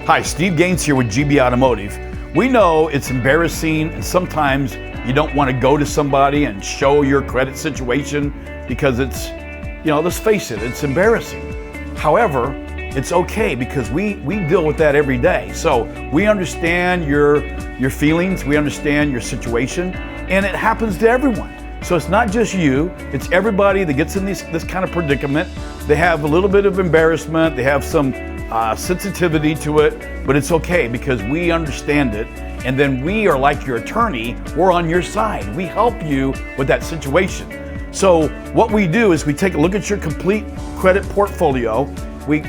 Hi, Steve Gaines here with GB Automotive. We know it's embarrassing and sometimes you don't want to go to somebody and show your credit situation because it's, let's face it, it's embarrassing. However, it's okay because we deal with that every day. So we understand your feelings, we understand your situation, and it happens to everyone. So it's not just you, it's everybody that gets in this kind of predicament. They have a little bit of embarrassment, they have some sensitivity to it, but it's okay because we understand it. And then we are like your attorney, we're on your side. We help you with that situation. So what we do is we take a look at your complete credit portfolio. We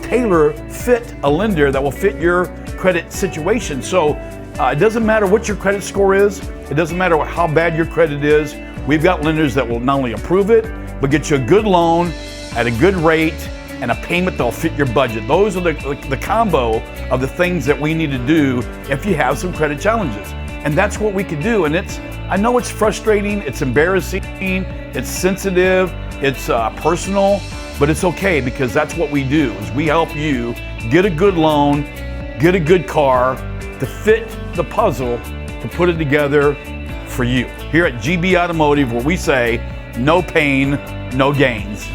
tailor fit a lender that will fit your credit situation. So it doesn't matter what your credit score is, it doesn't matter how bad your credit is. We've got lenders that will not only approve it, but get you a good loan at a good rate and a payment that'll fit your budget. Those are the combo of the things that we need to do if you have some credit challenges. And that's what we can do. And I know it's frustrating, it's embarrassing, it's sensitive, it's personal, but it's okay because that's what we do, is we help you get a good loan, get a good car to fit the puzzle, to put it together for you. Here at GB Automotive, where we say, no pain, no gains.